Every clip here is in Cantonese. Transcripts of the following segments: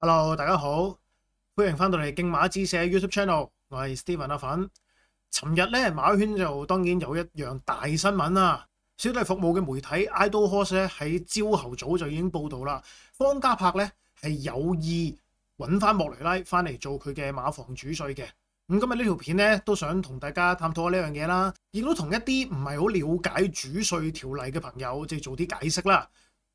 Hello，大家好，歡迎翻到嚟競馬知社 YouTube Channel，我係 Steven 阿粉。尋日咧馬圈就當然有一樣大新聞啦，小弟服務嘅媒體 Idle Horse 咧喺朝頭早就已經報道啦，方嘉柏咧係有意揾翻莫雷拉翻嚟做佢嘅馬房主帥嘅。咁今日呢條片咧都想同大家探討下呢樣嘢啦，亦都同一啲唔係好了解主帥條例嘅朋友即係做啲解釋啦。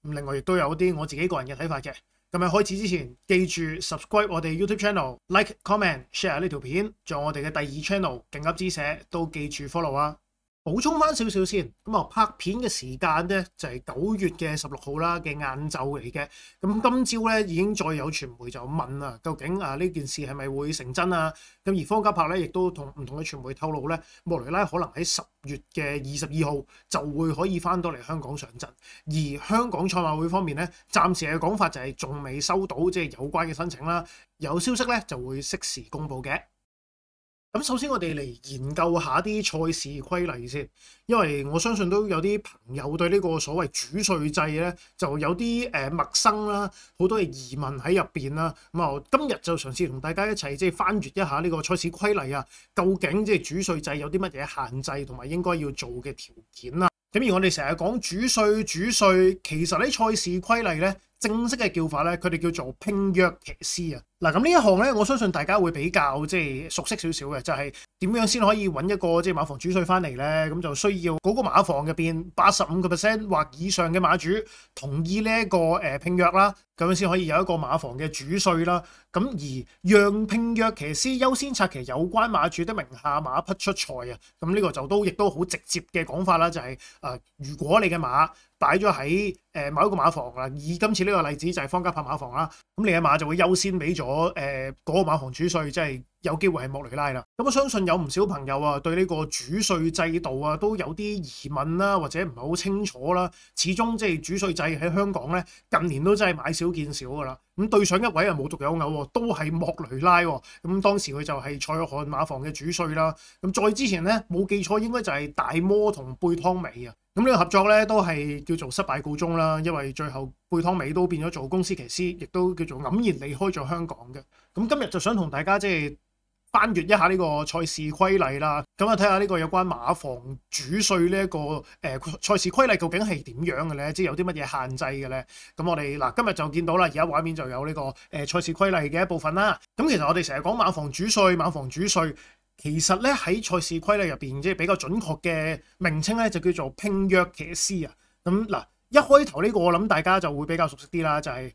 咁另外亦都有啲我自己個人嘅睇法嘅。今日開始之前，記住 subscribe 我哋 YouTube channel、like、comment、share 呢條片，仲有我哋嘅第二 channel 勁噏知社都記住 follow 啊！補充翻少少先，咁啊拍片嘅時間咧就係9月嘅16號啦嘅晏晝嚟嘅。咁今朝咧已經再有傳媒就問啦，究竟呢件事係咪會成真啊？咁而方嘉柏咧亦都同唔同嘅傳媒透露咧，莫雷拉可能喺10月嘅22號就會可以翻到嚟香港上陣。而香港賽馬會方面咧，暫時嘅講法就係仲未收到即係有關嘅申請啦。有消息咧就會適時公佈嘅。咁首先我哋嚟研究下啲賽事規例先，因為我相信都有啲朋友對呢個所謂主帥制咧就有啲陌生啦，好多嘅疑問喺入邊啦。咁啊，今日就嘗試同大家一齊即係翻閱一下呢個賽事規例啊，究竟即係主帥制有啲乜嘢限制同埋應該要做嘅條件啦。咁而我哋成日講主帥，其實喺賽事規例咧正式嘅叫法咧，佢哋叫做拼約騎師啊。嗱，咁呢一項咧，我相信大家會比較即係熟悉少少嘅，就係點樣先可以揾一個即係馬房主帥翻嚟咧？咁就需要嗰個馬房入邊85%或以上嘅馬主同意呢一個拼約啦，咁樣先可以有一個馬房嘅主帥啦。咁而讓拼約騎師優先策騎有關馬主的名下馬匹出賽啊，咁呢個就亦都好直接嘅講法啦，就係如果你嘅馬擺咗喺某一個馬房啦，以今次呢個例子就係方嘉柏馬房啦，咁你嘅馬就會優先俾咗嗰個馬房主帥，即係有機會係莫雷拉啦。咁我相信有唔少朋友啊對呢個主帥制度啊都有啲疑問啦，或者唔係好清楚啦。始終即係主帥制喺香港咧近年都真係買少見少㗎啦。咁對上一位啊無獨有偶，都係莫雷拉喎。咁當時佢就係蔡約翰馬房嘅主帥啦。咁再之前咧冇記錯應該就係大摩同貝湯美啊。咁呢個合作咧都係叫做失敗告終啦，因為最後貝湯美都變咗做公司騎師，亦都叫做黯然離開咗香港嘅。咁今日就想同大家即係翻閱一下呢個賽事規例啦，咁啊睇下呢個有關馬房主帥呢一個賽事規例究竟係點樣嘅咧？即係有啲乜嘢限制嘅咧？咁我哋嗱今日就見到啦，而家畫面就有呢個賽事規例嘅一部分啦。咁其實我哋成日講馬房主帥，其實咧喺賽事規例入邊，即係比較準確嘅名稱咧，就叫做拼約騎師啊。咁嗱，一開頭呢個我諗大家就會比較熟悉啲啦，就係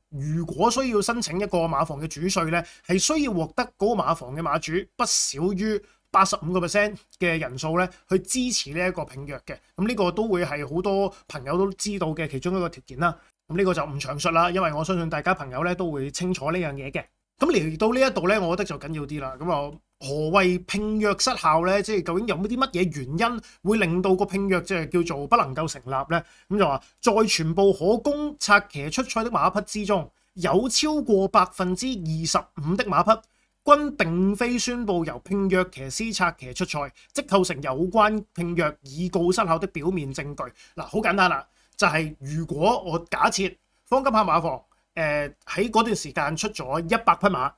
如果需要申請一個馬房嘅主帥咧，係需要獲得嗰個馬房嘅馬主不少於85%嘅人數咧，去支持呢一個拼約嘅。咁呢個都會係好多朋友都知道嘅其中一個條件啦。咁呢個就唔詳述啦，因為我相信大家朋友咧都會清楚呢樣嘢嘅。咁嚟到呢一度咧，我覺得就緊要啲啦。咁啊，何謂拼約失效咧？即係究竟有冇啲乜嘢原因會令到個拼約即係叫做不能夠成立咧？咁就話在全部可供策騎出賽的馬匹之中，有超過25%的馬匹均並非宣佈由拼約騎師策騎出賽，即構成有關拼約已告失效的表面證據。嗱，好簡單啦，就係如果我假設方嘉柏馬房喺嗰段時間出咗100匹馬，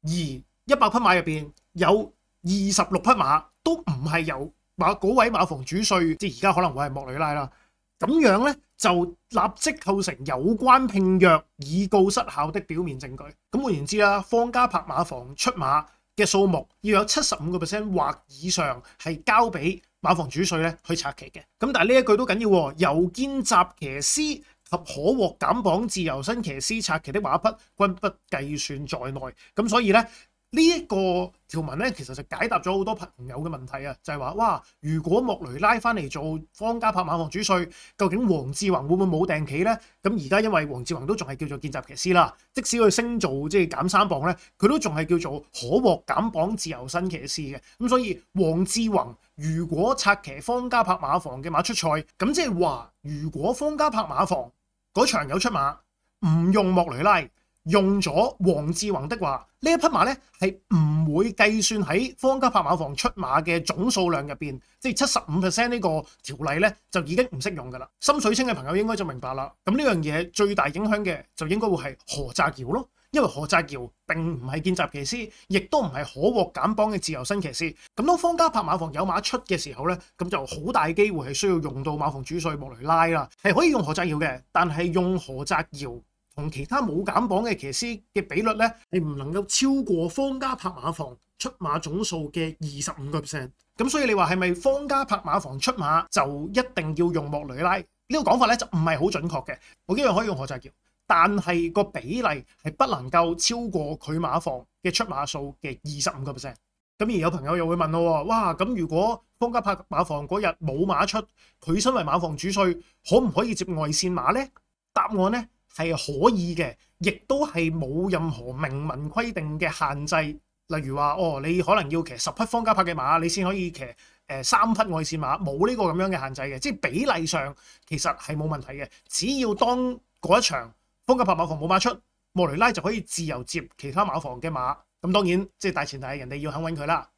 而100匹馬入邊有26匹馬都唔係由嗰位馬房主帥，即係而家可能會係莫雷拉啦，咁樣咧就立即構成有關拼約已告失效的表面證據。咁換言之啦，方嘉柏馬房出馬嘅數目要有75%或以上係交俾馬房主帥咧去策騎嘅。咁但係呢一句都緊要喎，由兼雜騎師及可獲減磅自由身騎師策騎的馬匹均不計算在內。咁所以咧呢一個條文咧，其實就解答咗好多朋友嘅問題啊，就係話哇，如果莫雷拉翻嚟做方嘉柏馬房主帥，究竟黃志宏會唔會冇訂企咧？咁而家因為黃志宏都仲係叫做見習騎師啦，即使佢升做即係減3磅咧，佢都仲係叫做可獲減磅自由身騎師嘅。咁所以黃志宏如果策騎方嘉柏馬房嘅馬出賽，咁即係話如果方嘉柏馬房嗰場有出馬唔用莫雷拉，用咗黃志宏的話，呢一匹馬咧係唔會計算喺方嘉柏馬房出馬嘅總數量入邊，即係75%呢個條例咧就已經唔適用噶啦。心水清嘅朋友應該就明白啦。咁呢樣嘢最大影響嘅就應該會係何澤堯咯，因為何澤堯並唔係見習騎師，亦都唔係可獲減磅嘅自由身騎師。咁當方嘉柏馬房有馬出嘅時候咧，咁就好大機會係需要用到馬房主帥莫雷拉啦，係可以用何澤堯嘅，但係用何澤堯同其他冇減磅嘅騎師嘅比率咧，係唔能夠超過方嘉柏馬房出馬總數嘅25%。咁所以你話係咪方嘉柏馬房出馬就一定要用莫雷拉呢個講法咧，就唔係好準確嘅。我一樣可以用何澤堯，但係個比例係不能夠超過佢馬房嘅出馬數嘅25%。咁而有朋友又會問咯，哇！咁如果方嘉柏馬房嗰日冇馬出，佢身為馬房主帥，可唔可以接外線馬呢？答案咧係可以嘅，亦都係冇任何明文規定嘅限制。例如話，你可能要騎10匹方嘉柏嘅馬，你先可以騎3匹外線馬，冇呢個咁樣嘅限制嘅，即係比例上其實係冇問題嘅。只要當嗰一場方嘉柏馬房冇馬出，莫雷拉就可以自由接其他馬房嘅馬。咁當然即係大前提係人哋要肯揾佢啦。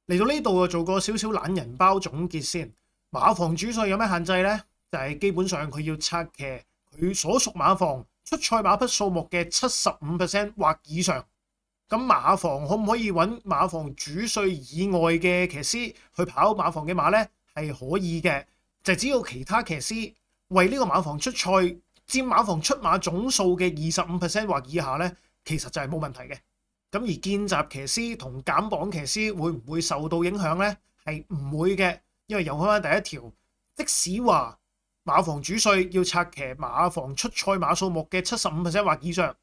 嚟到呢度做個少少懶人包總結先。馬房主帥有咩限制呢？就係基本上佢要策騎佢所屬馬房出賽馬匹數目嘅75% 或以上。咁馬房可唔可以揾馬房主帥以外嘅騎師去跑馬房嘅馬呢？係可以嘅，就只要其他騎師為呢個馬房出賽佔馬房出馬總數嘅25% 或以下呢，其實就係冇問題嘅。咁而見習騎師同減磅騎師會唔會受到影響呢？係唔會嘅，因為又開翻第一條，即使話馬房主帥要策騎馬房出賽馬數目嘅75% 或以上，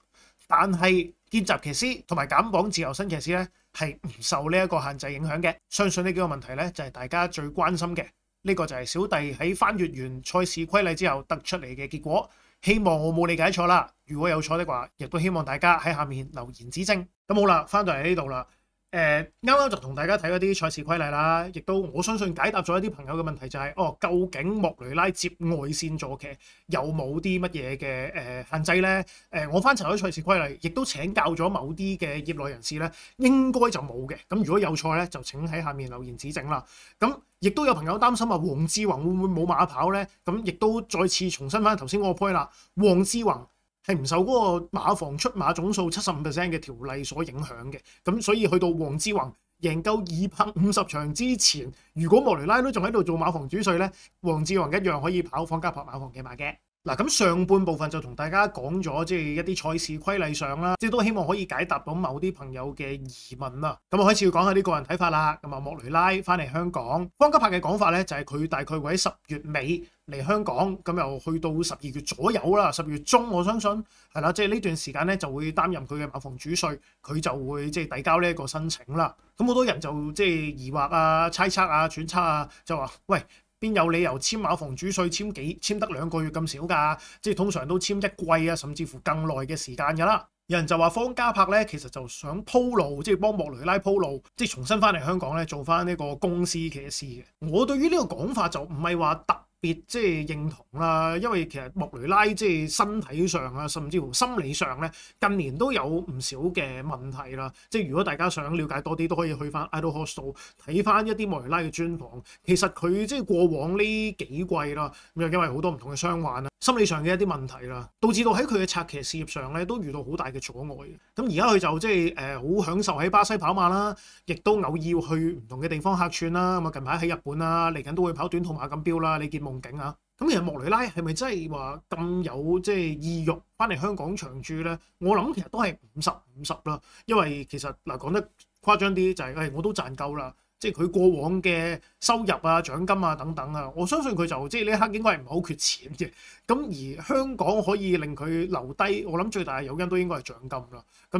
但係見習騎師同埋減磅自由身騎師咧係唔受呢一個限制影響嘅。相信呢幾個問題咧就係大家最關心嘅。呢個就係小弟喺翻閱完賽事規例之後得出嚟嘅結果。希望我冇理解錯啦。如果有錯的話，亦都希望大家喺下面留言指正。咁好啦，翻到嚟呢度啦。啱啱就同大家睇嗰啲賽事規例啦，亦都我相信解答咗一啲朋友嘅問題，就係究竟莫雷拉接外線坐騎有冇啲乜嘢嘅限制呢？我翻查咗賽事規例，亦都請教咗某啲嘅業內人士咧，應該就冇嘅。咁如果有錯咧，就請喺下面留言指正啦。咁亦都有朋友擔心啊，黃志宏會唔會冇馬跑咧？咁亦都再次重申翻頭先嗰個 point 啦，黃志宏係唔受嗰個馬房出馬總數75% 嘅條例所影響嘅，咁所以去到黃志宏贏夠250場之前，如果莫雷拉都仲喺度做馬房主帥咧，黃志宏一樣可以跑方嘉柏馬房嘅馬嘅。嗱，咁上半部分就同大家講咗即係一啲賽事規例上啦，即係都希望可以解答到某啲朋友嘅疑問啦。咁我開始要講下啲個人睇法啦。咁啊，莫雷拉翻嚟香港，方嘉柏嘅講法咧就係佢大概會喺10月尾嚟香港，咁又去到12月左右啦，10月中我相信係啦，即係呢段時間咧就會擔任佢嘅馬房主帥，佢就會即係遞交呢一個申請啦。咁好多人就即係疑惑啊、猜測啊、揣測啊，就話喂，邊有理由簽馬房主帥簽得2個月咁少㗎？即係通常都簽1季啊，甚至乎更耐嘅時間㗎啦。有人就話方嘉柏咧，其實就想鋪路，即係幫莫雷拉鋪路，即係重新翻嚟香港咧做翻呢個公司騎師嘅。我對於呢個講法就唔係話特別即係認同啦，因為其實莫雷拉即係身體上啊，甚至乎心理上咧，近年都有唔少嘅問題啦。即係如果大家想了解多啲，都可以去翻 Idle Horse 度睇翻一啲莫雷拉嘅專訪。其實佢即係過往呢幾季啦，咁又因為好多唔同嘅傷患啦，心理上嘅一啲問題啦，導致到喺佢嘅策騎事業上咧都遇到好大嘅阻礙。咁而家佢就即係好享受喺巴西跑馬啦，亦都偶爾要去唔同嘅地方客串啦。咁啊近排喺日本啦，嚟緊都會跑短途馬錦標啦，你見夢境啊！咁其實莫雷拉係咪真係話咁有即係意欲翻嚟香港長駐咧？我諗其實都係50-50啦，因為其實嗱講得誇張啲就係我都賺夠啦。即係佢過往嘅收入啊、獎金啊等等啊，我相信佢就即係呢一刻應該係唔係好缺錢嘅。咁而香港可以令佢留低，我諗最大嘅誘因都應該係獎金啦。咁而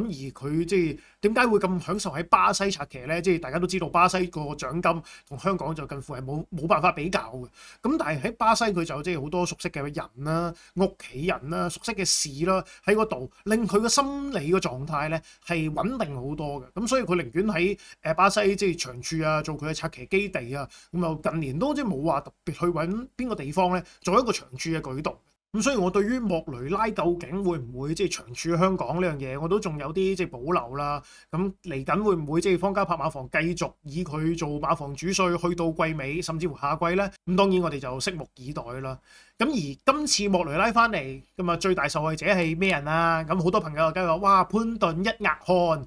佢即係點解會咁享受喺巴西策騎咧？即係大家都知道巴西個獎金同香港就近乎係冇辦法比較嘅。咁但係喺巴西佢就即係好多熟悉嘅人啦、屋企人啦、熟悉嘅事啦喺嗰度，令佢個心理嘅狀態咧係穩定好多嘅。咁所以佢寧願喺巴西即係長駐啊，做佢嘅策騎基地啊，咁又近年都即係冇話特別去揾邊個地方咧做一個長駐嘅舉動。咁所以我對於莫雷拉究竟會唔會即係長駐香港呢樣嘢，我都仲有啲即係保留啦。咁嚟緊會唔會即係方家柏馬房繼續以佢做馬房主帥去到季尾，甚至乎下季呢？咁當然我哋就拭目以待啦。咁而今次莫雷拉翻嚟咁啊，最大受害者係咩人啊？咁好多朋友梗係話：哇，潘頓一額汗，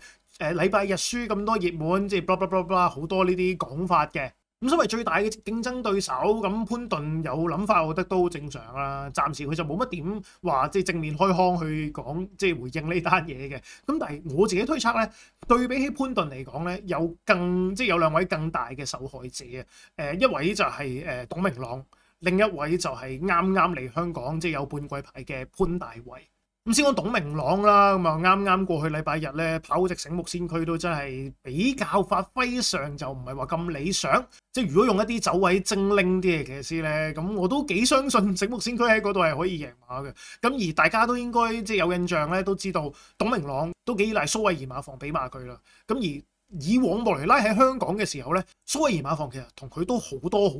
禮拜日輸咁多熱門，即係 blah blah blah blah 好多呢啲講法嘅。咁身為最大嘅競爭對手，咁潘頓有諗法，我覺得都正常啦。暫時佢就冇乜點話即係正面開腔去講，即係回應呢單嘢嘅。咁但係我自己推測咧，對比起潘頓嚟講咧，有兩位更大嘅受害者啊。一位就係董明朗，另一位就係啱啱嚟香港即係有半季牌嘅潘大衛。咁先講董明朗啦，咁啊啱啱過去禮拜日咧跑隻醒目先驅都真係比較發揮上就唔係話咁理想，即係如果用一啲走位精靈啲嘅騎師咧，咁我都幾相信醒目先驅喺嗰度係可以贏馬嘅。咁而大家都應該即係有印象咧，都知道董明朗都幾依賴蘇偉賢馬房俾馬佢啦。咁而以往莫雷拉喺香港嘅時候咧，蘇偉賢馬房其實同佢都好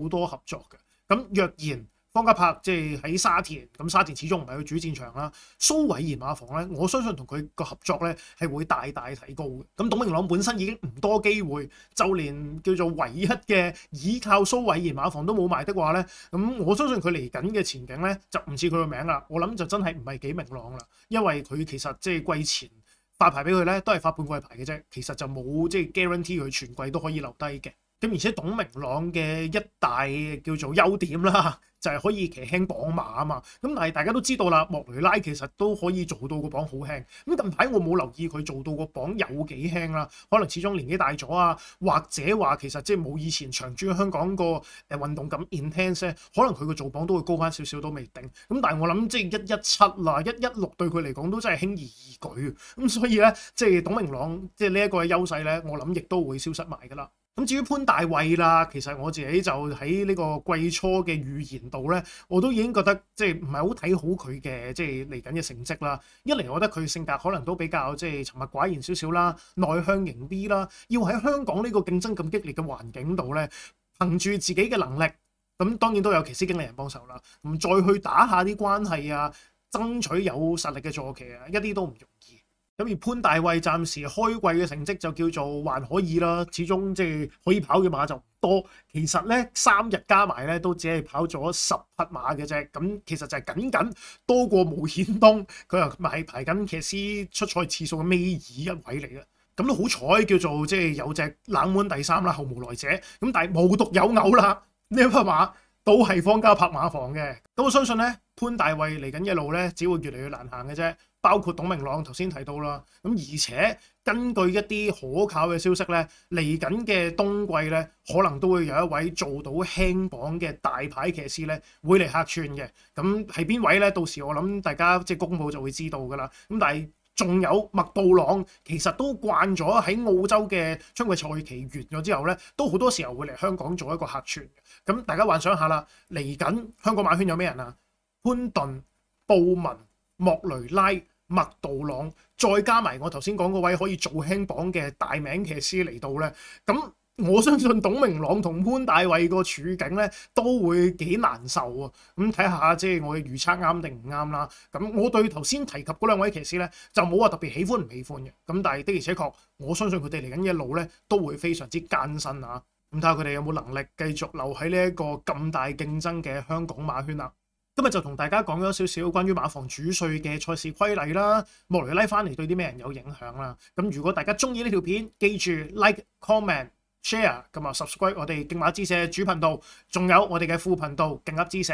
多合作嘅。咁若然方家柏即係喺沙田，咁沙田始終唔係佢主戰場啦。蘇偉賢馬房咧，我相信同佢個合作咧係會大大提高嘅。咁董明朗本身已經唔多機會，就連叫做唯一嘅倚靠蘇偉賢馬房都冇埋的話咧，咁我相信佢嚟緊嘅前景咧就唔似佢個名啦。我諗就真係唔係幾明朗啦，因為佢其實即係季前發牌俾佢咧都係發半季牌嘅啫，其實就冇即係 guarantee 佢全季都可以留低嘅。咁而且董明朗嘅一大叫做優點啦，就係可以騎輕磅馬啊嘛。咁但係大家都知道啦，莫雷拉其實都可以做到個磅好輕。咁近排我冇留意佢做到個磅有幾輕啦，可能始終年紀大咗啊，或者話其實即係冇以前長駐香港個運動咁 intense 咧，可能佢個做磅都會高翻少少都未定。咁但係我諗即係117啦，116對佢嚟講都真係輕而易舉。咁所以咧，即係董明朗即係呢一個嘅優勢咧，我諗亦都會消失埋㗎啦。咁至於潘大衛啦，其實我自己就喺呢個季初嘅預言度咧，我都已經覺得即係唔係好睇好佢嘅即係嚟緊嘅成績啦。一嚟我覺得佢性格可能都比較即係沉默寡言少少啦，內向型啲啦，要喺香港呢個競爭咁激烈嘅環境度咧，憑住自己嘅能力，咁當然都有騎師經理人幫手啦，唔再去打下啲關係啊，爭取有實力嘅坐騎啊，一啲都唔容易。咁而潘大衛暫時開季嘅成績就叫做還可以啦，始終即係可以跑嘅馬就唔多。其實咧3日加埋咧都只係跑咗10匹馬嘅啫，咁其實就係僅多過毛顯東，佢又係排緊騎師出賽次數嘅尾二一位嚟嘅。咁都好彩叫做即係有隻冷門第3啦，後無來者。咁但係無獨有偶啦，呢一匹馬都係方家柏馬房嘅。咁我相信咧潘大衛嚟緊一路咧只會越嚟越難行嘅啫。包括董明朗頭先提到啦，咁而且根據一啲可靠嘅消息咧，嚟緊嘅冬季咧，可能都會有一位做到輕磅嘅大牌騎師咧，會嚟客串嘅。咁係邊位咧？到時我諗大家即係公佈就會知道㗎啦。咁但係仲有麥杜朗，其實都慣咗喺澳洲嘅春季賽期完咗之後咧，都好多時候會嚟香港做一個客串。咁大家幻想下啦，嚟緊香港馬圈有咩人啊？潘頓、布文、莫雷拉、麥杜朗，再加埋我頭先講嗰位可以做輕磅嘅大名騎師嚟到咧，咁我相信董明朗同潘大衛個處境咧都會幾難受啊！咁睇下即係我嘅預測啱定唔啱啦。咁我對頭先提及嗰兩位騎師咧就冇話特別喜歡唔喜歡嘅，咁但係的而且確我相信佢哋嚟緊一路咧都會非常之艱辛啊！咁睇下佢哋有冇能力繼續留喺呢一個咁大競爭嘅香港馬圈啦。今日就同大家講咗少少關於馬房主帥嘅賽事規例啦，莫雷拉翻嚟對啲咩人有影響啦。咁如果大家中意呢條片，記住 like、comment、share， 咁啊 subscribe 我哋競馬知社主頻道，仲有我哋嘅副頻道競噏知社。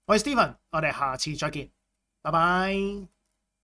我係 Steven，我哋下次再見，拜拜。